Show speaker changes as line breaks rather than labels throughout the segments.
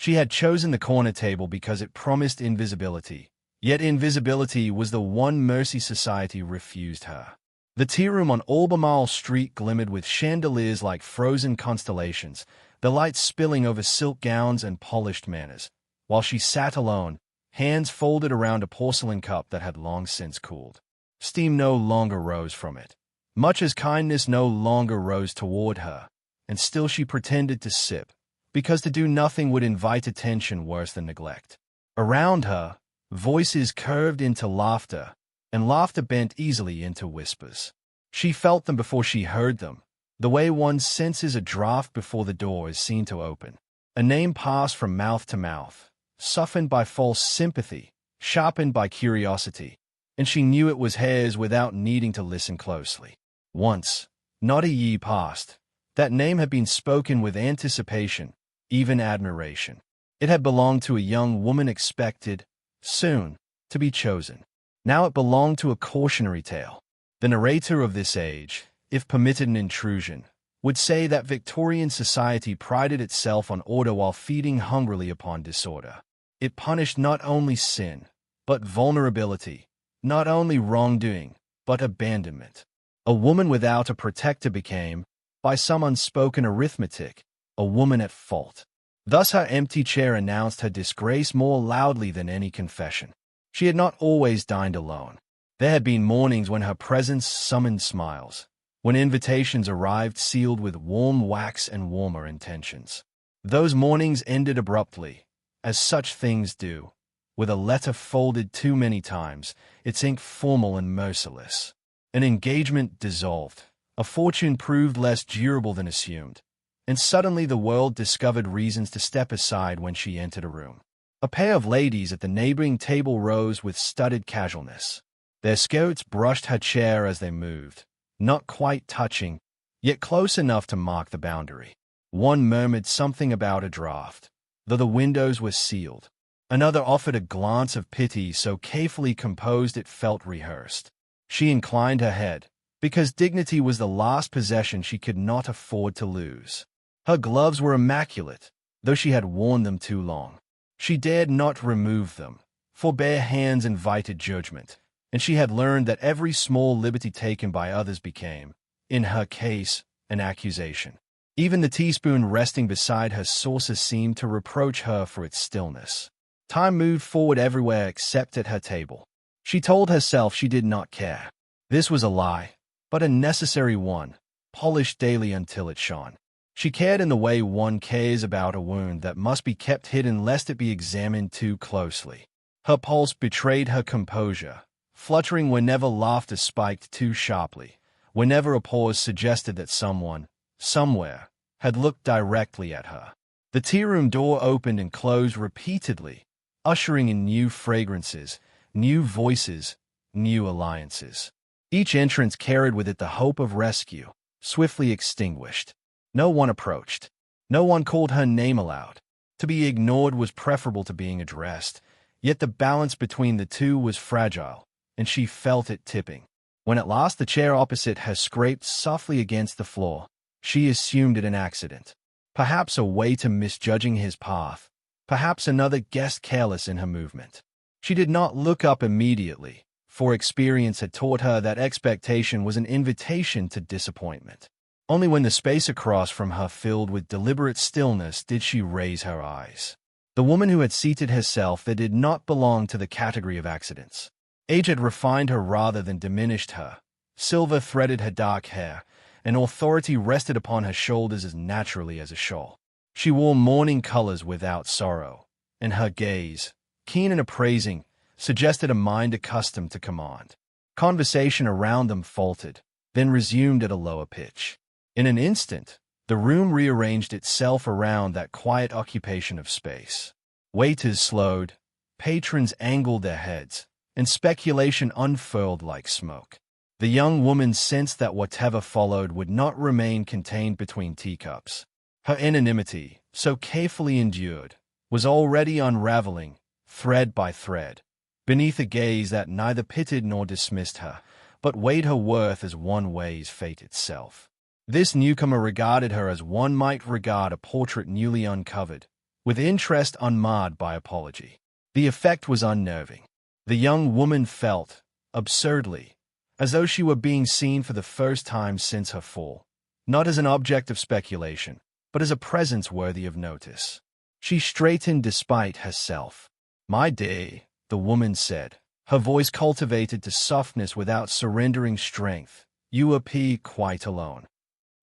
She had chosen the corner table because it promised invisibility, yet invisibility was the one mercy society refused her. The tea room on Albemarle Street glimmered with chandeliers like frozen constellations, the lights spilling over silk gowns and polished manners, while she sat alone, hands folded around a porcelain cup that had long since cooled. Steam no longer rose from it, much as kindness no longer rose toward her, and still she pretended to sip, because to do nothing would invite attention worse than neglect. Around her, voices curved into laughter, and laughter bent easily into whispers. She felt them before she heard them, the way one senses a draft before the door is seen to open. A name passed from mouth to mouth, softened by false sympathy, sharpened by curiosity, and she knew it was hers without needing to listen closely. Once, not a year past, that name had been spoken with anticipation, even admiration. It had belonged to a young woman expected, soon, to be chosen. Now it belonged to a cautionary tale. The narrator of this age, if permitted an intrusion, would say that Victorian society prided itself on order while feeding hungrily upon disorder. It punished not only sin, but vulnerability, not only wrongdoing, but abandonment. A woman without a protector became, by some unspoken arithmetic, a woman at fault. Thus her empty chair announced her disgrace more loudly than any confession. She had not always dined alone. There had been mornings when her presence summoned smiles, when invitations arrived sealed with warm wax and warmer intentions. Those mornings ended abruptly, as such things do, with a letter folded too many times, its ink formal and merciless. An engagement dissolved, a fortune proved less durable than assumed, and suddenly the world discovered reasons to step aside when she entered a room. A pair of ladies at the neighboring table rose with studied casualness. Their skirts brushed her chair as they moved, not quite touching, yet close enough to mark the boundary. One murmured something about a draft, though the windows were sealed. Another offered a glance of pity so carefully composed it felt rehearsed. She inclined her head, because dignity was the last possession she could not afford to lose. Her gloves were immaculate, though she had worn them too long. She dared not remove them, for bare hands invited judgment, and she had learned that every small liberty taken by others became, in her case, an accusation. Even the teaspoon resting beside her saucer seemed to reproach her for its stillness. Time moved forward everywhere except at her table. She told herself she did not care. This was a lie, but a necessary one, polished daily until it shone. She cared in the way one cares about a wound that must be kept hidden lest it be examined too closely. Her pulse betrayed her composure, fluttering whenever laughter spiked too sharply, whenever a pause suggested that someone, somewhere, had looked directly at her. The tea-room door opened and closed repeatedly, ushering in new fragrances, new voices, new alliances. Each entrance carried with it the hope of rescue, swiftly extinguished. No one approached. No one called her name aloud. To be ignored was preferable to being addressed, yet the balance between the two was fragile, and she felt it tipping. When at last the chair opposite her scraped softly against the floor, she assumed it an accident. Perhaps a waiter misjudging his path, perhaps another guest careless in her movement. She did not look up immediately, for experience had taught her that expectation was an invitation to disappointment. Only when the space across from her filled with deliberate stillness did she raise her eyes. The woman who had seated herself there did not belong to the category of accidents. Age had refined her rather than diminished her. Silver threaded her dark hair, and authority rested upon her shoulders as naturally as a shawl. She wore mourning colors without sorrow, and her gaze, keen and appraising, suggested a mind accustomed to command. Conversation around them faltered, then resumed at a lower pitch. In an instant, the room rearranged itself around that quiet occupation of space. Waiters slowed, patrons angled their heads, and speculation unfurled like smoke. The young woman sensed that whatever followed would not remain contained between teacups. Her anonymity, so carefully endured, was already unraveling, thread by thread, beneath a gaze that neither pitied nor dismissed her, but weighed her worth as one weighs fate itself. This newcomer regarded her as one might regard a portrait newly uncovered, with interest unmarred by apology. The effect was unnerving. The young woman felt, absurdly, as though she were being seen for the first time since her fall, not as an object of speculation, but as a presence worthy of notice. She straightened despite herself. "My dear," the woman said, her voice cultivated to softness without surrendering strength, "you appear quite alone."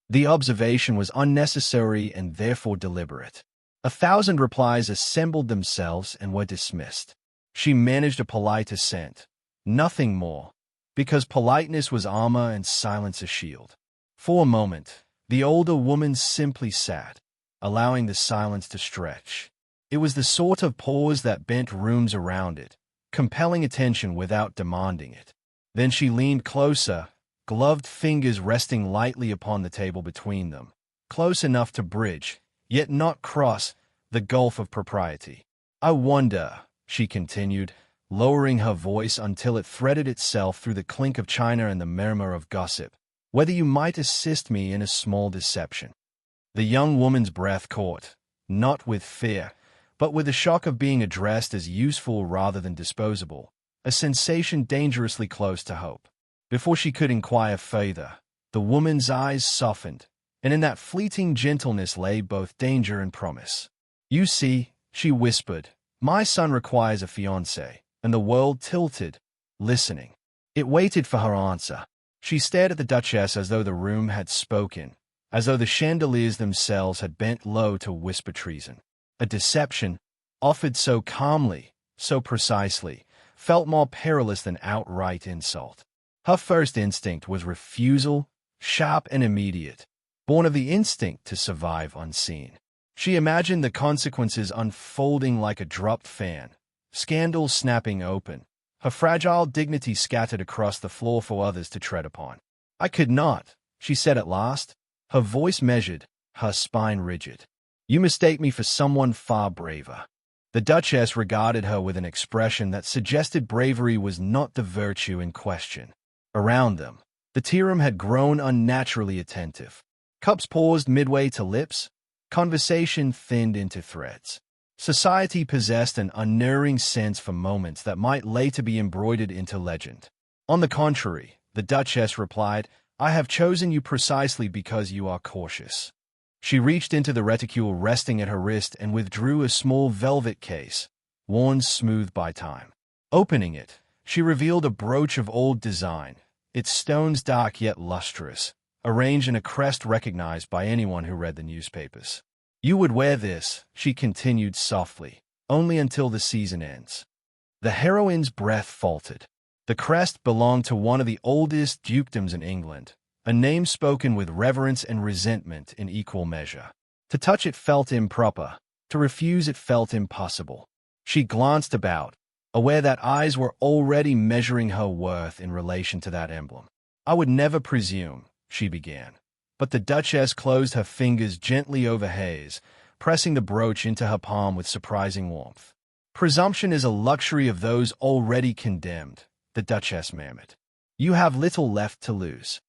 The observation was unnecessary and therefore deliberate. 1,000 replies assembled themselves and were dismissed. She managed a polite assent. Nothing more, because politeness was armor and silence a shield. For a moment, the older woman simply sat, allowing the silence to stretch. It was the sort of pause that bent rooms around it, compelling attention without demanding it. Then she leaned closer, gloved fingers resting lightly upon the table between them, close enough to bridge, yet not cross, the gulf of propriety. "I wonder," she continued, lowering her voice until it threaded itself through the clink of china and the murmur of gossip, "whether you might assist me in a small deception." The young woman's breath caught, not with fear, but with the shock of being addressed as useful rather than disposable, a sensation dangerously close to hope. Before she could inquire further, the woman's eyes softened, and in that fleeting gentleness lay both danger and promise. "You see," she whispered, "my son requires a fiancée," and the world tilted, listening. It waited for her answer. She stared at the Duchess as though the room had spoken, as though the chandeliers themselves had bent low to whisper treason. A deception, offered so calmly, so precisely, felt more perilous than outright insult. Her first instinct was refusal, sharp and immediate, born of the instinct to survive unseen. She imagined the consequences unfolding like a dropped fan, scandal snapping open, her fragile dignity scattered across the floor for others to tread upon. "I could not," she said at last, her voice measured, her spine rigid. "You mistake me for someone far braver." The Duchess regarded her with an expression that suggested bravery was not the virtue in question. Around them, the tea room had grown unnaturally attentive. Cups paused midway to lips, conversation thinned into threads. Society possessed an unerring sense for moments that might later be embroidered into legend. On the contrary, the Duchess replied, "I have chosen you precisely because you are cautious." She reached into the reticule resting at her wrist and withdrew a small velvet case, worn smooth by time. Opening it, she revealed a brooch of old design, its stones dark yet lustrous, arranged in a crest recognized by anyone who read the newspapers. "You would wear this," she continued softly, "only until the season ends." The heroine's breath faltered. The crest belonged to one of the oldest dukedoms in England, a name spoken with reverence and resentment in equal measure. To touch it felt improper, to refuse it felt impossible. She glanced about, aware that eyes were already measuring her worth in relation to that emblem. "I would never presume," she began. But the Duchess closed her fingers gently over hers, pressing the brooch into her palm with surprising warmth. "Presumption is a luxury of those already condemned," the Duchess murmured. "You have little left to lose."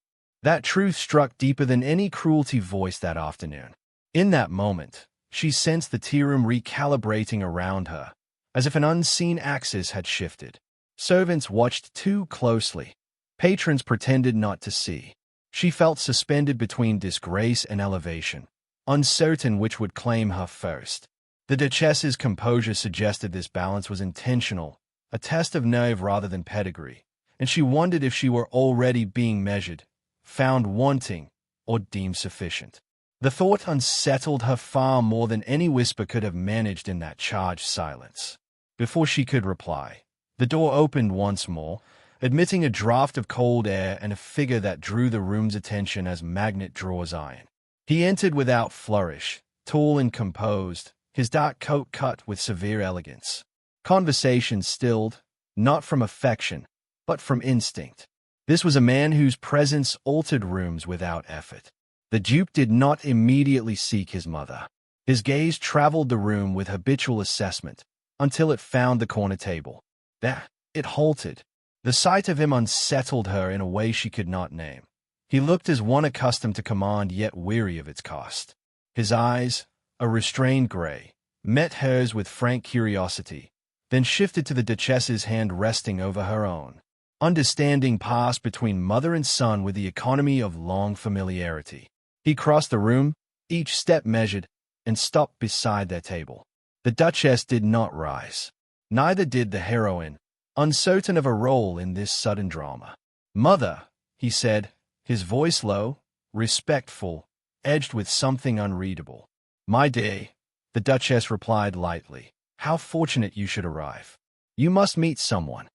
That truth struck deeper than any cruelty voiced that afternoon. In that moment, she sensed the tea room recalibrating around her, as if an unseen axis had shifted. Servants watched too closely. Patrons pretended not to see. She felt suspended between disgrace and elevation, uncertain which would claim her first. The Duchess's composure suggested this balance was intentional, a test of nerve rather than pedigree, and she wondered if she were already being measured, found wanting, or deemed sufficient. The thought unsettled her far more than any whisper could have managed in that charged silence. Before she could reply, the door opened once more, admitting a draught of cold air and a figure that drew the room's attention as magnet draws iron. He entered without flourish, tall and composed, his dark coat cut with severe elegance. Conversation stilled, not from affection, but from instinct. This was a man whose presence altered rooms without effort. The Duke did not immediately seek his mother. His gaze traveled the room with habitual assessment, until it found the corner table. There, it halted. The sight of him unsettled her in a way she could not name. He looked as one accustomed to command yet weary of its cost. His eyes, a restrained gray, met hers with frank curiosity, then shifted to the duchess's hand resting over her own. Understanding passed between mother and son with the economy of long familiarity. He crossed the room, each step measured, and stopped beside their table. The duchess did not rise. Neither did the heroine, uncertain of a role in this sudden drama. "Mother," he said, his voice low, respectful, edged with something unreadable. "My dear," the duchess replied lightly, "how fortunate you should arrive. You must meet someone."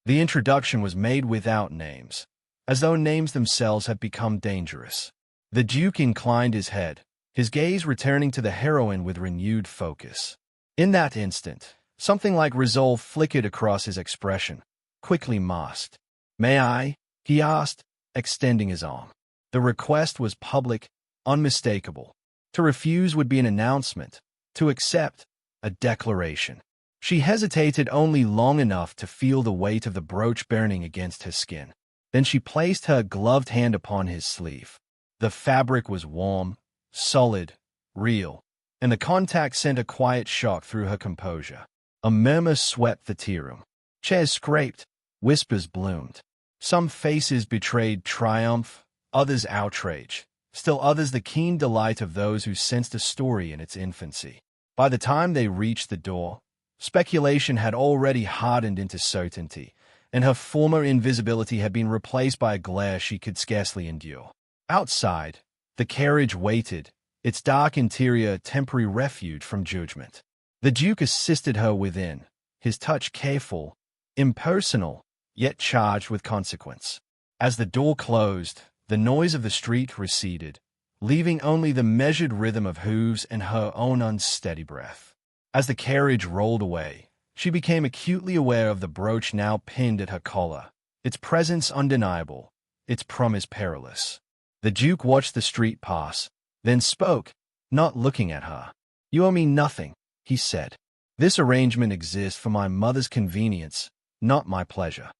The introduction was made without names, as though names themselves had become dangerous. The duke inclined his head, his gaze returning to the heroine with renewed focus. In that instant, something like resolve flickered across his expression, quickly masked. "May I?" he asked, extending his arm. The request was public, unmistakable. To refuse would be an announcement, to accept, a declaration. She hesitated only long enough to feel the weight of the brooch burning against her skin. Then she placed her gloved hand upon his sleeve. The fabric was warm, solid, real, and the contact sent a quiet shock through her composure. A murmur swept the tea room. Chairs scraped, whispers bloomed. Some faces betrayed triumph, others outrage, still others the keen delight of those who sensed a story in its infancy. By the time they reached the door, speculation had already hardened into certainty, and her former invisibility had been replaced by a glare she could scarcely endure. Outside, the carriage waited, its dark interior a temporary refuge from judgment. The duke assisted her within, his touch careful, impersonal, yet charged with consequence. As the door closed, the noise of the street receded, leaving only the measured rhythm of hooves and her own unsteady breath. As the carriage rolled away, she became acutely aware of the brooch now pinned at her collar, its presence undeniable, its promise perilous. The duke watched the street pass, then spoke, not looking at her. "You owe me nothing," he said. "This arrangement exists for my mother's convenience, not my pleasure."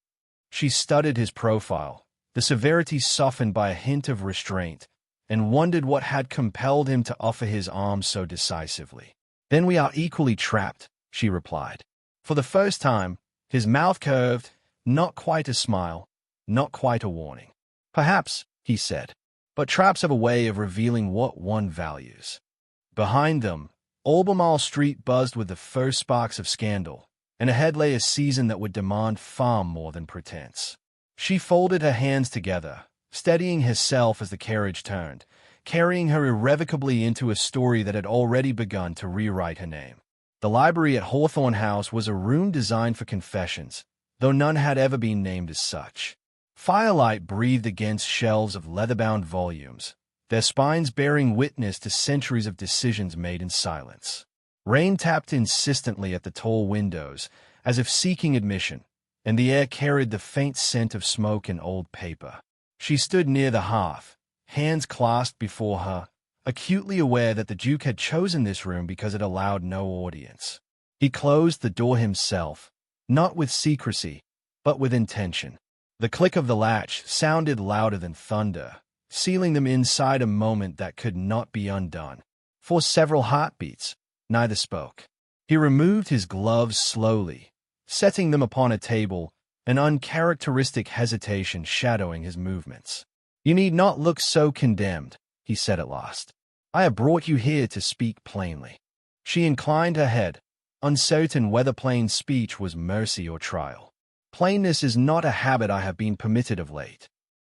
She studied his profile, the severity softened by a hint of restraint, and wondered what had compelled him to offer his arms so decisively. "Then we are equally trapped," she replied. For the first time, his mouth curved, not quite a smile, not quite a warning. "Perhaps," he said, "but traps have a way of revealing what one values." Behind them, Albemarle Street buzzed with the first sparks of scandal, and ahead lay a season that would demand far more than pretense. She folded her hands together, steadying herself as the carriage turned, carrying her irrevocably into a story that had already begun to rewrite her name. The library at Hawthorne House was a room designed for confessions, though none had ever been named as such. Firelight breathed against shelves of leather-bound volumes, their spines bearing witness to centuries of decisions made in silence. Rain tapped insistently at the tall windows, as if seeking admission, and the air carried the faint scent of smoke and old paper. She stood near the hearth, hands clasped before her, acutely aware that the Duke had chosen this room because it allowed no audience. He closed the door himself, not with secrecy, but with intention. The click of the latch sounded louder than thunder, sealing them inside a moment that could not be undone. For several heartbeats, neither spoke. He removed his gloves slowly, setting them upon a table, an uncharacteristic hesitation shadowing his movements. "You need not look so condemned," he said at last. "I have brought you here to speak plainly." She inclined her head, uncertain whether plain speech was mercy or trial. "Plainness is not a habit I have been permitted of late."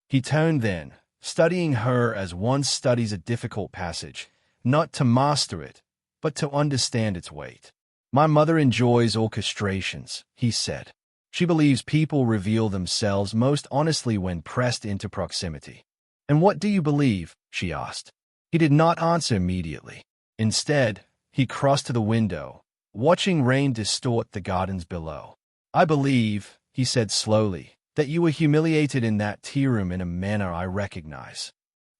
He turned then, studying her as one studies a difficult passage, not to master it, but to understand its weight. "My mother enjoys orchestrations," he said. "She believes people reveal themselves most honestly when pressed into proximity." "And what do you believe?" she asked. He did not answer immediately. Instead, he crossed to the window, watching rain distort the gardens below. "I believe," he said slowly, "that you were humiliated in that tea-room in a manner I recognize."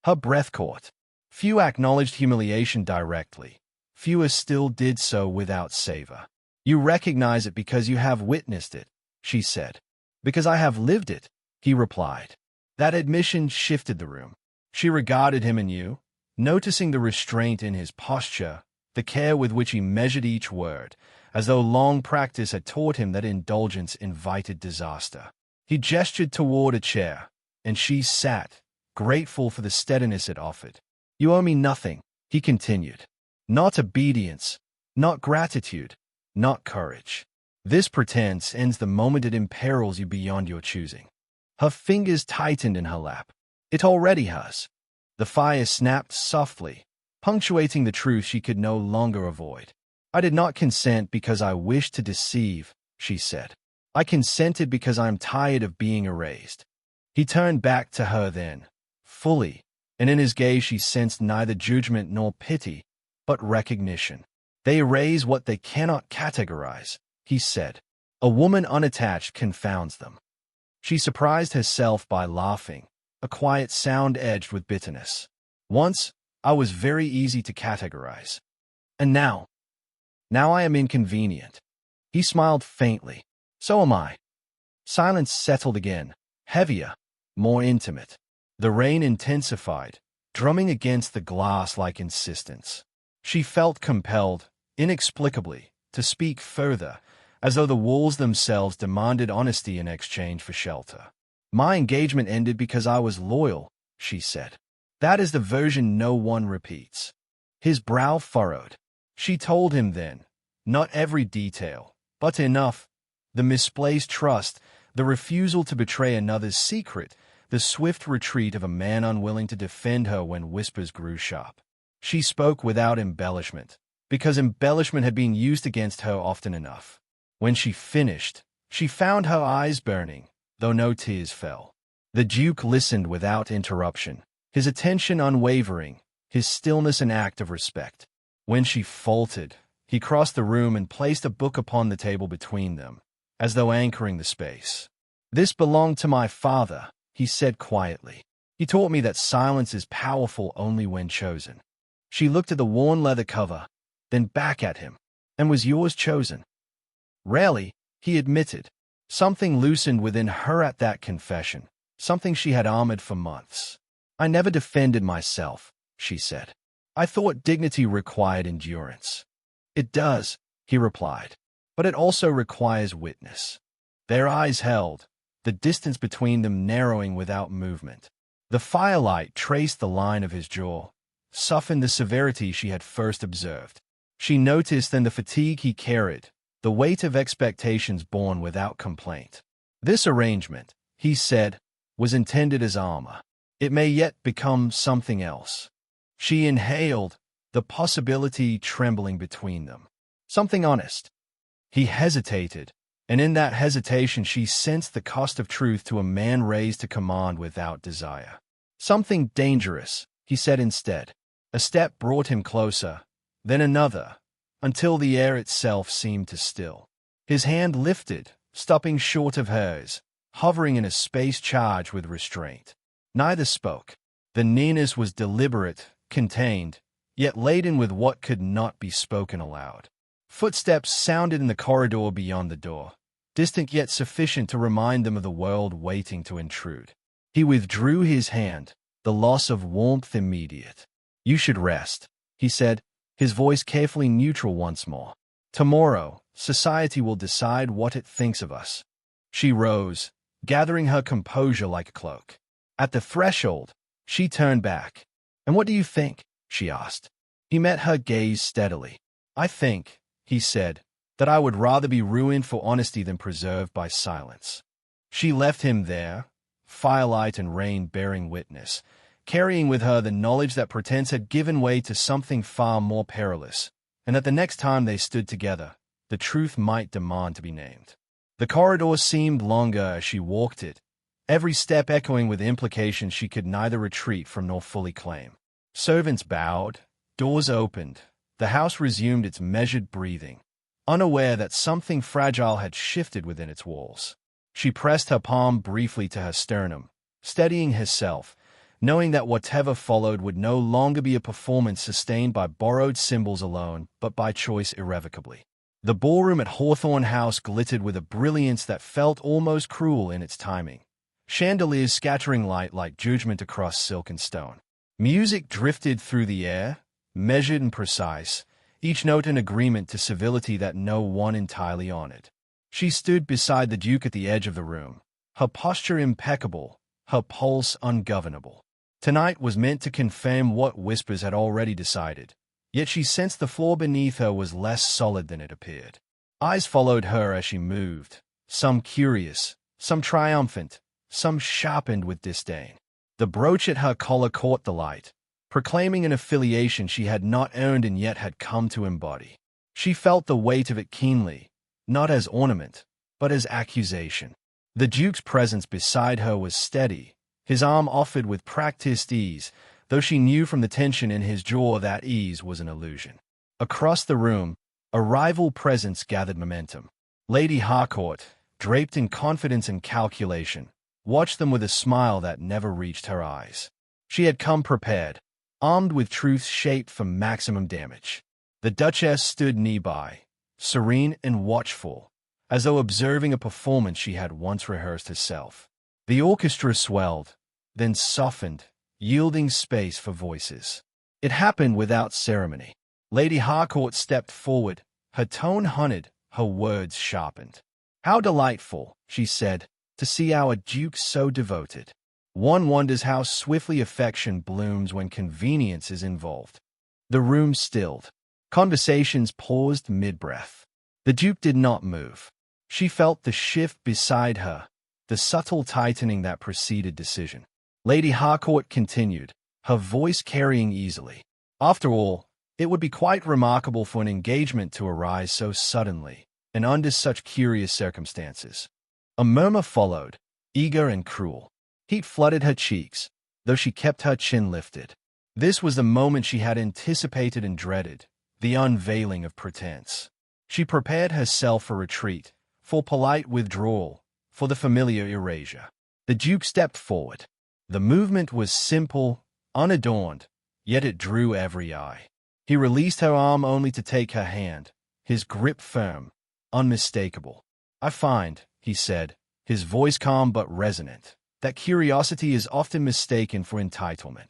Her breath caught. Few acknowledged humiliation directly. Fewer still did so without savor. "You recognize it because you have witnessed it," she said. "Because I have lived it," he replied. That admission shifted the room. She regarded him anew, noticing the restraint in his posture, the care with which he measured each word, as though long practice had taught him that indulgence invited disaster. He gestured toward a chair, and she sat, grateful for the steadiness it offered. "You owe me nothing," he continued. "Not obedience, not gratitude, not courage. This pretense ends the moment it imperils you beyond your choosing." Her fingers tightened in her lap. "It already has." The fire snapped softly, punctuating the truth she could no longer avoid. "I did not consent because I wished to deceive," she said. "I consented because I am tired of being erased." He turned back to her then, fully, and in his gaze she sensed neither judgment nor pity, but recognition. "They erase what they cannot categorize," he said. "A woman unattached confounds them." She surprised herself by laughing, a quiet sound edged with bitterness. "Once, I was very easy to categorize. And now I am inconvenient." He smiled faintly. "So am I." Silence settled again, heavier, more intimate. The rain intensified, drumming against the glass like insistence. She felt compelled, inexplicably, to speak further, as though the walls themselves demanded honesty in exchange for shelter. "My engagement ended because I was loyal," she said. "That is the version no one repeats." His brow furrowed. She told him then, not every detail, but enough: the misplaced trust, the refusal to betray another's secret, the swift retreat of a man unwilling to defend her when whispers grew sharp. She spoke without embellishment, because embellishment had been used against her often enough. When she finished, she found her eyes burning, though no tears fell. The Duke listened without interruption, his attention unwavering, his stillness an act of respect. When she faltered, he crossed the room and placed a book upon the table between them, as though anchoring the space. "This belonged to my father," he said quietly. "He taught me that silence is powerful only when chosen." She looked at the worn leather cover, then back at him. "And was yours chosen?" "Rarely," he admitted. Something loosened within her at that confession, something she had armored for months. "I never defended myself," she said. "I thought dignity required endurance." "It does," he replied, "but it also requires witness." Their eyes held, the distance between them narrowing without movement. The firelight traced the line of his jaw, softened the severity she had first observed. She noticed then the fatigue he carried, the weight of expectations borne without complaint. "This arrangement," he said, "was intended as armor. It may yet become something else." She inhaled, the possibility trembling between them. "Something honest." He hesitated, and in that hesitation she sensed the cost of truth to a man raised to command without desire. "Something dangerous," he said instead. A step brought him closer, then another, until the air itself seemed to still. His hand lifted, stopping short of hers, hovering in a space charged with restraint. Neither spoke. The nearness was deliberate, contained, yet laden with what could not be spoken aloud. Footsteps sounded in the corridor beyond the door, distant yet sufficient to remind them of the world waiting to intrude. He withdrew his hand, the loss of warmth immediate. "You should rest," he said, his voice carefully neutral once more. "Tomorrow, society will decide what it thinks of us." She rose, gathering her composure like a cloak. At the threshold, she turned back. "And what do you think?" she asked. He met her gaze steadily. "I think," he said, "that I would rather be ruined for honesty than preserved by silence." She left him there, firelight and rain bearing witness, carrying with her the knowledge that pretense had given way to something far more perilous, and that the next time they stood together, the truth might demand to be named. The corridor seemed longer as she walked it, every step echoing with implications she could neither retreat from nor fully claim. Servants bowed, doors opened, the house resumed its measured breathing, unaware that something fragile had shifted within its walls. She pressed her palm briefly to her sternum, steadying herself, knowing that whatever followed would no longer be a performance sustained by borrowed symbols alone, but by choice irrevocably. The ballroom at Hawthorne House glittered with a brilliance that felt almost cruel in its timing, chandeliers scattering light like judgment across silk and stone. Music drifted through the air, measured and precise, each note an agreement to civility that no one entirely honored. She stood beside the Duke at the edge of the room, her posture impeccable, her pulse ungovernable. Tonight was meant to confirm what Whispers had already decided, yet she sensed the floor beneath her was less solid than it appeared. Eyes followed her as she moved, some curious, some triumphant, some sharpened with disdain. The brooch at her collar caught the light, proclaiming an affiliation she had not earned and yet had come to embody. She felt the weight of it keenly, not as ornament, but as accusation. The Duke's presence beside her was steady, his arm offered with practiced ease, though she knew from the tension in his jaw that ease was an illusion. Across the room, a rival presence gathered momentum. Lady Harcourt, draped in confidence and calculation, watched them with a smile that never reached her eyes. She had come prepared, armed with truths shaped for maximum damage. The Duchess stood nearby, serene and watchful, as though observing a performance she had once rehearsed herself. The orchestra swelled, then softened, yielding space for voices. It happened without ceremony. Lady Harcourt stepped forward, her tone honeyed, her words sharpened. "How delightful," she said, "to see our Duke so devoted. One wonders how swiftly affection blooms when convenience is involved." The room stilled. Conversations paused mid-breath. The Duke did not move. She felt the shift beside her, the subtle tightening that preceded decision. Lady Harcourt continued, her voice carrying easily. "After all, it would be quite remarkable for an engagement to arise so suddenly, and under such curious circumstances." A murmur followed, eager and cruel. Heat flooded her cheeks, though she kept her chin lifted. This was the moment she had anticipated and dreaded, the unveiling of pretense. She prepared herself for retreat, for polite withdrawal, for the familiar erasure. The Duke stepped forward. The movement was simple, unadorned, yet it drew every eye. He released her arm only to take her hand, his grip firm, unmistakable. "I find," he said, his voice calm but resonant, "that curiosity is often mistaken for entitlement."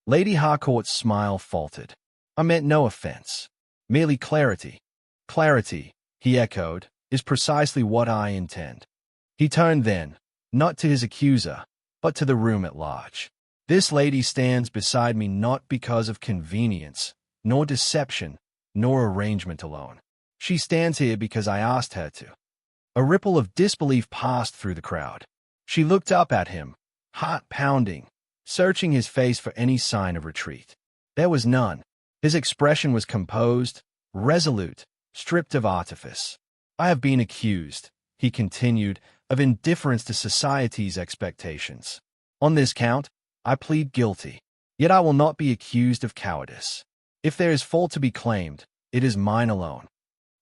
Lady Harcourt's smile faltered. "I meant no offense. Merely clarity." "Clarity," he echoed, "is precisely what I intend." He turned then, not to his accuser, but to the room at large. "This lady stands beside me not because of convenience, nor deception, nor arrangement alone. She stands here because I asked her to." A ripple of disbelief passed through the crowd. She looked up at him, heart pounding, searching his face for any sign of retreat. There was none. His expression was composed, resolute, stripped of artifice. "I have been accused," he continued, "of indifference to society's expectations. On this count, I plead guilty. Yet I will not be accused of cowardice. If there is fault to be claimed, it is mine alone."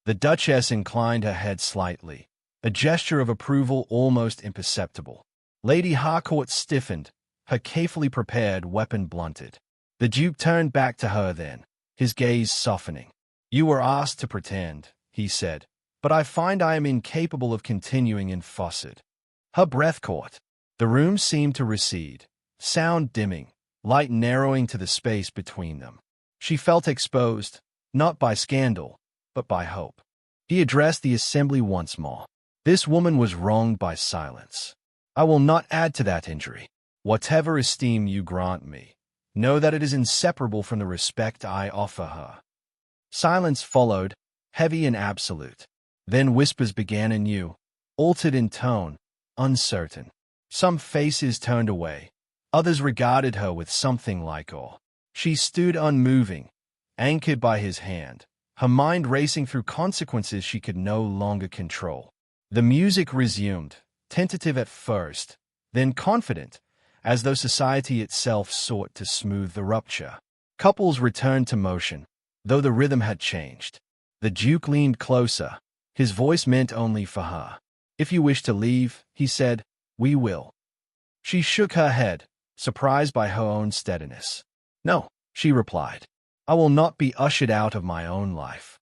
The Duchess inclined her head slightly, a gesture of approval almost imperceptible. Lady Harcourt stiffened, her carefully prepared weapon blunted. The Duke turned back to her then, his gaze softening. "You were asked to pretend," he said, "but I find I am incapable of continuing in Fawcett." Her breath caught. The room seemed to recede, sound dimming, light narrowing to the space between them. She felt exposed, not by scandal, but by hope. He addressed the assembly once more. "This woman was wronged by silence. I will not add to that injury. Whatever esteem you grant me, know that it is inseparable from the respect I offer her." Silence followed, heavy and absolute. Then whispers began anew, altered in tone, uncertain. Some faces turned away. Others regarded her with something like awe. She stood unmoving, anchored by his hand, her mind racing through consequences she could no longer control. The music resumed, tentative at first, then confident, as though society itself sought to smooth the rupture. Couples returned to motion, though the rhythm had changed. The Duke leaned closer, his voice meant only for her. "If you wish to leave," he said, "we will." She shook her head, surprised by her own steadiness. "No," she replied. "I will not be ushered out of my own life."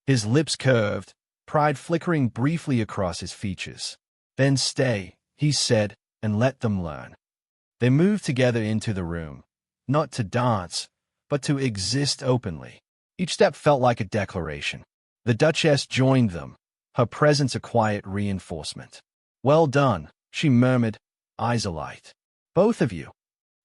His lips curved, pride flickering briefly across his features. "Then stay," he said, "and let them learn." They moved together into the room, not to dance, but to exist openly. Each step felt like a declaration. The Duchess joined them, her presence a quiet reinforcement. "Well done," she murmured, eyes alight. "Both of you."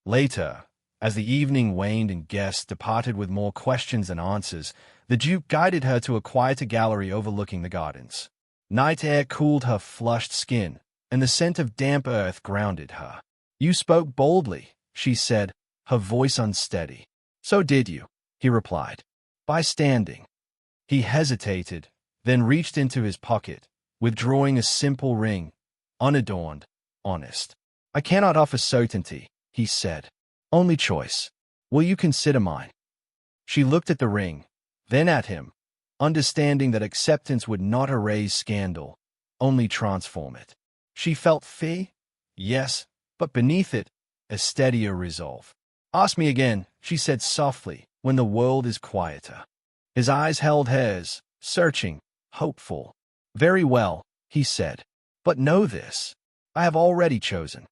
Later, as the evening waned and guests departed with more questions than answers, the Duke guided her to a quieter gallery overlooking the gardens. Night air cooled her flushed skin, and the scent of damp earth grounded her. "You spoke boldly," she said, her voice unsteady. "So did you," he replied. "By standing." He hesitated, then reached into his pocket, withdrawing a simple ring, unadorned, honest. "I cannot offer certainty," he said. "Only choice. Will you consider mine?" She looked at the ring, then at him, understanding that acceptance would not erase scandal, only transform it. She felt fear, yes, but beneath it, a steadier resolve. "Ask me again," she said softly, "when the world is quieter." His eyes held hers, searching, hopeful. "Very well," he said. "But know this. I have already chosen."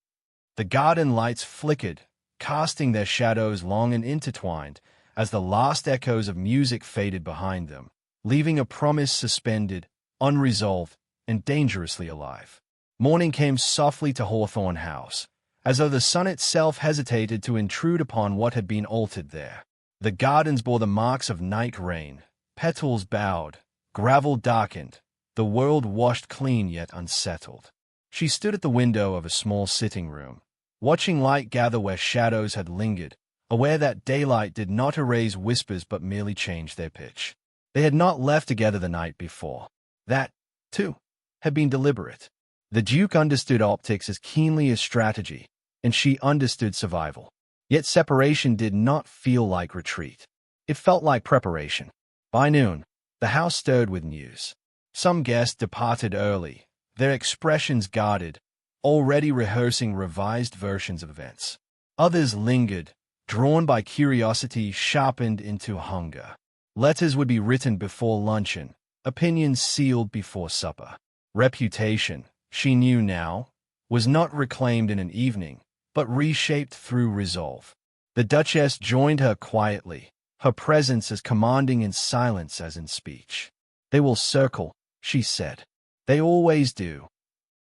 The garden lights flickered, casting their shadows long and intertwined, as the last echoes of music faded behind them, leaving a promise suspended, unresolved, and dangerously alive. Morning came softly to Hawthorne House, as though the sun itself hesitated to intrude upon what had been altered there. The gardens bore the marks of night rain, petals bowed, gravel darkened, the world washed clean yet unsettled. She stood at the window of a small sitting room, watching light gather where shadows had lingered, aware that daylight did not erase whispers but merely changed their pitch. They had not left together the night before. That, too, had been deliberate. The Duke understood optics as keenly as strategy, and she understood survival. Yet separation did not feel like retreat. It felt like preparation. By noon, the house stirred with news. Some guests departed early, their expressions guarded, already rehearsing revised versions of events. Others lingered, drawn by curiosity sharpened into hunger. Letters would be written before luncheon, opinions sealed before supper. Reputation, she knew now, was not reclaimed in an evening, but reshaped through resolve. The Duchess joined her quietly, her presence as commanding in silence as in speech. "They will circle," she said. "They always do."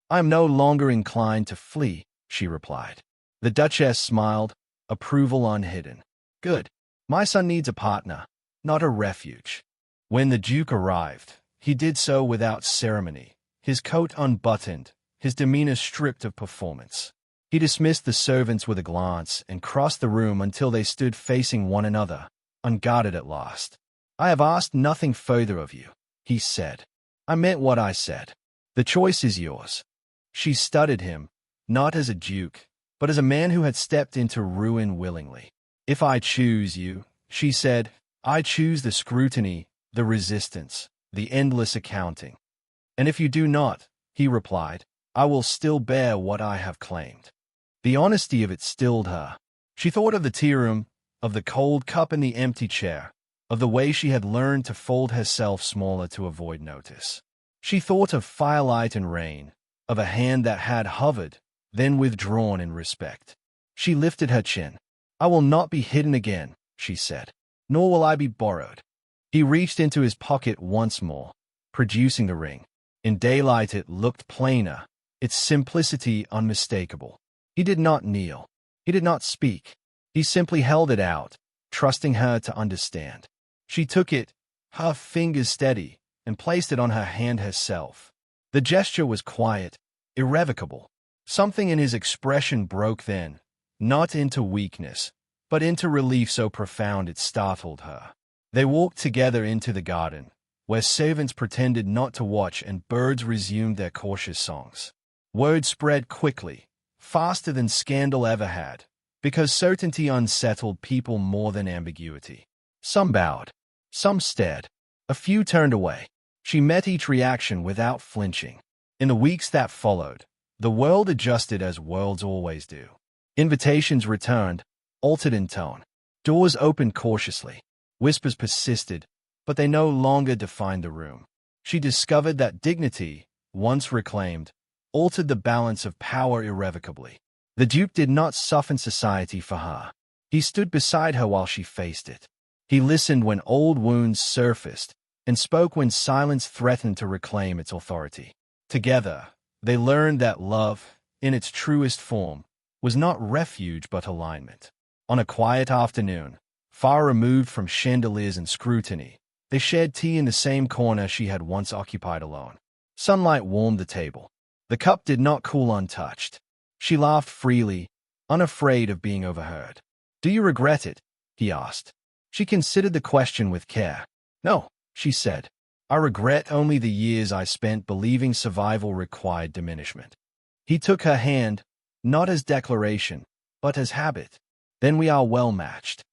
"I am no longer inclined to flee," she replied. The Duchess smiled, approval unhidden. "Good. My son needs a partner, not a refuge." When the Duke arrived, he did so without ceremony, his coat unbuttoned, his demeanor stripped of performance. He dismissed the servants with a glance and crossed the room until they stood facing one another, unguarded at last. "I have asked nothing further of you," he said. "I meant what I said. The choice is yours." She studied him, not as a duke, but as a man who had stepped into ruin willingly. "If I choose you," she said, "I choose the scrutiny, the resistance, the endless accounting." "And if you do not," he replied, "I will still bear what I have claimed." The honesty of it stilled her. She thought of the tea room, of the cold cup and the empty chair, of the way she had learned to fold herself smaller to avoid notice. She thought of firelight and rain, of a hand that had hovered, then withdrawn in respect. She lifted her chin. "I will not be hidden again," she said, "nor will I be borrowed." He reached into his pocket once more, producing the ring. In daylight it looked plainer, its simplicity unmistakable. He did not kneel. He did not speak. He simply held it out, trusting her to understand. She took it, her fingers steady, and placed it on her hand herself. The gesture was quiet, irrevocable. Something in his expression broke then, not into weakness, but into relief so profound it startled her. They walked together into the garden, where servants pretended not to watch and birds resumed their cautious songs. Word spread quickly, faster than scandal ever had, because certainty unsettled people more than ambiguity. Some bowed, some stared, a few turned away. She met each reaction without flinching. In the weeks that followed, the world adjusted as worlds always do. Invitations returned, altered in tone. Doors opened cautiously. Whispers persisted, but they no longer defined the room. She discovered that dignity, once reclaimed, altered the balance of power irrevocably. The Duke did not soften society for her. He stood beside her while she faced it. He listened when old wounds surfaced and spoke when silence threatened to reclaim its authority. Together, they learned that love, in its truest form, was not refuge but alignment. On a quiet afternoon, far removed from chandeliers and scrutiny, they shared tea in the same corner she had once occupied alone. Sunlight warmed the table. The cup did not cool untouched. She laughed freely, unafraid of being overheard. "Do you regret it?" he asked. She considered the question with care. "No," she said. "I regret only the years I spent believing survival required diminishment." He took her hand, not as declaration, but as habit. "Then we are well matched."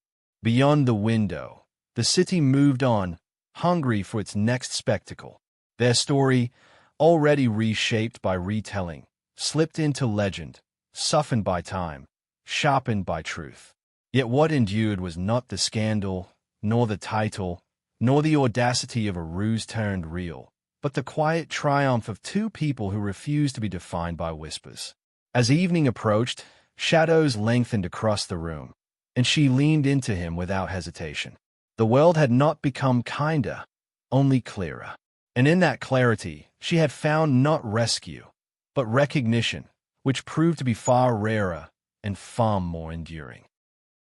Beyond the window, the city moved on, hungry for its next spectacle. Their story, already reshaped by retelling, slipped into legend, softened by time, sharpened by truth. Yet what endured was not the scandal, nor the title, nor the audacity of a ruse turned real, but the quiet triumph of two people who refused to be defined by whispers. As evening approached, shadows lengthened across the room, and she leaned into him without hesitation. The world had not become kinder, only clearer. And in that clarity, she had found not rescue, but recognition, which proved to be far rarer and far more enduring.